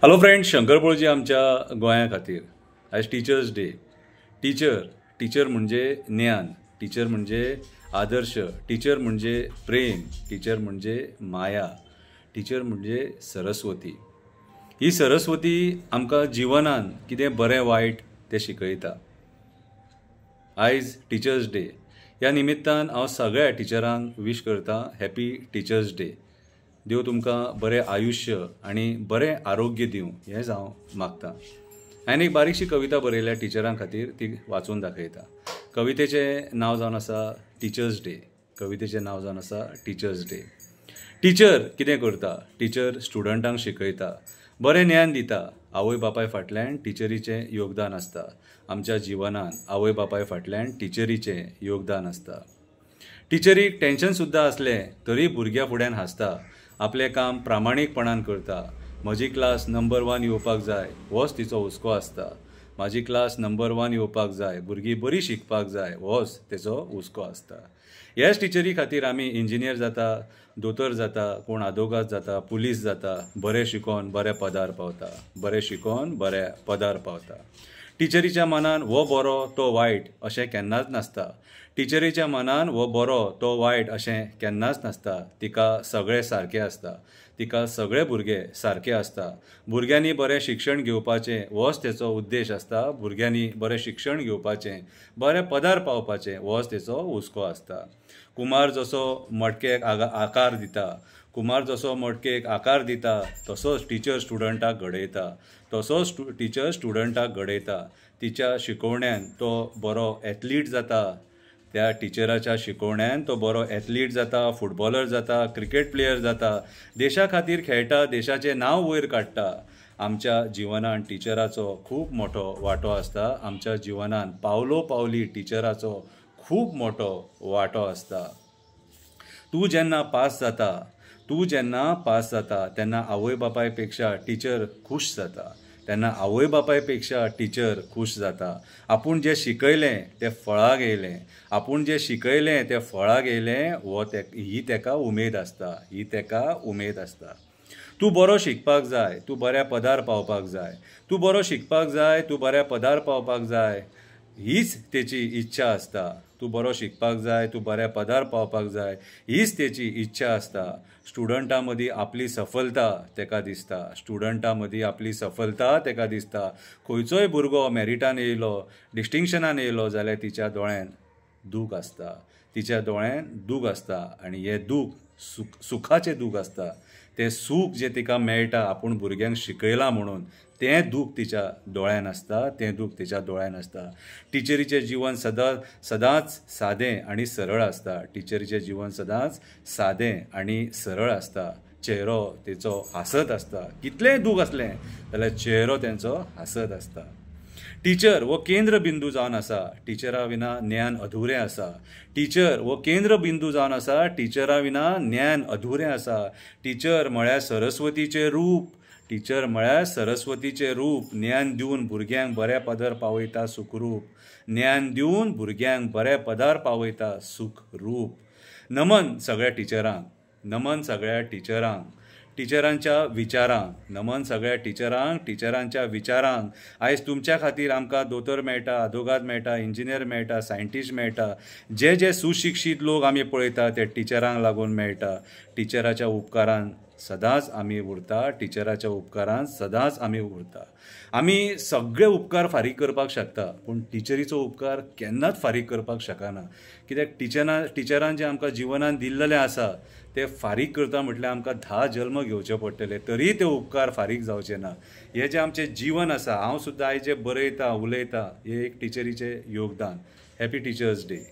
Hello friends, Shankar पळजी आमच्या गोंया खातीर आयज टिचर्स डे. टीचर म्हणजे ज्ञान, टीचर म्हणजे आदर्श, टीचर म्हणजे प्रेम, टीचर म्हणजे माया, टीचर म्हणजे सरस्वती. ही सरस्वती आमकां जिवनान कितें बरें वायट तें शिकयता. आयज टिचर्स डे ह्या निमित्तान हांव सगळ्या टिचरांक विश करता हॅपी टिचर्स डे. देव तुमकां बरें आयुश्य आनी बरें आरोग्य दिवं हेंच हांव मागतां. हांवें एक बारीकशी कविता बरयल्या टिचरां खातीर, ती वाचून दाखयता. कवितेचें नांव जावन आसा टिचर्स डे. कवितेचें नांव जावन आसा टिचर्स डे. टिचर कितें करता? टिचर स्टुडंटांक शिकयता, बरें ज्ञान दिता. आवय बापाय फाटल्यान टिचरीचें योगदान आसता. आमच्या जिवनान आवय बापाय फाटल्यान टिचरीचें योगदान आसता. टिचरीक टेन्शन सुद्दां आसलें तरी भुरग्यां फुड्यान हांसता. आपलें काम प्रामाणीकपणान करता. म्हजी क्लास नंबर 1 येवपाक जाय होच तिचो हुस्को आसता. म्हाजी क्लास नंबर 1 येवपाक जाय, भुरगीं बरीं शिकपाक जाय होच तेचो हुस्को आसता. ह्याच टिचरी खातीर आमी इंजिनियर जाता, दोतोर जाता, कोण आदवोगाद जाता, पुलीस जाता, बरें शिकोन बऱ्या पदार पावता, बरें शिकोन बऱ्या पदार पावता. टिचरीच्या मनान हो बरो तो वायट अशें केन्नाच नासता. टिचरीच्या मनान हो बरो तो वायट अशें केन्नाच नासता. तिका सगळें सारकें आसता. तिका सगळे भुरगे सारके आसता. भुरग्यांनी बरें शिक्षण घेवपाचें होच तेचो उद्देश आसता. भुरग्यांनी बरें शिक्षण घेवपाचें, बऱ्या पदार पावपाचें होच तेचो हुस्को आसता. कुमार जसो मडकेक आकार दिता, कुमार जसो मडकेक आकार दिता, तसोच टिचर स्टुडंटाक घडयता. तसोच टिचर स्टुडंटाक घडयता. तिच्या शिकवण्यान तो बरो एथलीट जाता. त्या टिचराच्या शिकवण्यान तो बरो एथलीट जाता, फुटबॉलर जाता, क्रिकेट प्लेयर जाता, देशा खातीर खेळटा, देशाचें नांव वयर काडटा. आमच्या जिवनान टिचराचो खूब मोठो वांटो आसता. आमच्या जिवनान पावलो पावली टिचराचो खूब मोठो वांटो आसता. तूं जेन्ना पास जाता तेन्ना आवय बापाय पेक्षा टिचर खूश जाता. तेन्ना आवय बापाय पेक्षा टिचर खूश जाता. आपूण जें शिकयलें तें फळाक येयलें. आपूण जें शिकयलें तें फळाक येयलें ही तेका उमेद आसता. ही तेका उमेद आसता. तूं बरो शिकपाक जाय, तूं बऱ्या पदार पावपाक जाय. तूं बरो शिकपाक जाय, तूं बऱ्या पदार पावपाक जाय, हीच तेची इच्छा आसता. तूं बरो शिकपाक जाय, तूं बऱ्या पदार पावपाक जाय, हीच तेची इच्छा आसता. स्टुडंटां मदीं आपली सफलता तेका दिसता. स्टुडंटां मदीं आपली सफलता तेका दिसता. खंयचोय भुरगो मॅरिटान येयलो, डिस्टिंक्शनान येयलो जाल्यार तिच्या दोळ्यान दूख आसता. तिच्या दोळ्यान दूख आसता आनी हें दूख सुखाचें दूख आसता. तें सूख जें तिका मेळटा आपूण भुरग्यांक शिकयलां म्हणून, तें दूख तिच्या दोळ्यान आसता. तें दूख तिच्या दोळ्यान आसता. टिचरीचें जीवन सदांच सादें आनी सरळ आसता. टिचरीचें जीवन सदांच सादें आनी सरळ आसता. चेहरो तिचो हांसत आसता. कितलेंय दूख आसलें जाल्यार चेहरो तेंचो हांसत आसता. टिचर हो केंद्र बिंदू जावन आसा. टिचरा विना ज्ञान अधुरें आसा. टिचर हो केंद्र बिंदू जावन आसा. टिचरा विना ज्ञान अधुरें आसा. टिचर म्हळ्यार सरस्वतीचें रूप. टिचर म्हळ्यार सरस्वतीचें रूप. ज्ञान दिवन भुरग्यांक बऱ्या पदार पावयता सुखरूप. ज्ञान दिवन भुरग्यांक बऱ्या पदार पावयता सुखरूप. नमन सगळ्या टिचरांक. नमन सगळ्या टिचरांक. टिचरांच्या विचारांक. नमन सगळ्या टिचरांक, टिचरांच्या विचारांक. आयज तुमच्या खातीर आमकां दोतोर मेळटा, आदवोगाद मेळटा, इंजिनियर मेळटा, सायंटिस्ट मेळटा. जे सुशिक्षीत लोक आमी पळयता ते टिचरांक लागून मेळटा. टिचराच्या उपकारान सदांच आमी उरता. टिचराच्या उपकारान सदांच आमी उरता. आमी सगळे उपकार फारीक करपाक शकता, पूण टिचरीचो उपकार केन्नाच फारीक करपाक शकना. कित्याक टिचरान जें आमकां जिवनान दिल्लेलें आसा तें फारीक करता म्हटल्यार आमकां 10 जल्म घेवचे पडटले, तरी ते उपकार फारीक जावचे ना. हें जें आमचें जीवन आसा, हांव सुद्दां आयज जें बरयता, उलयता, हें एक टिचरीचें योगदान. Happy teachers day.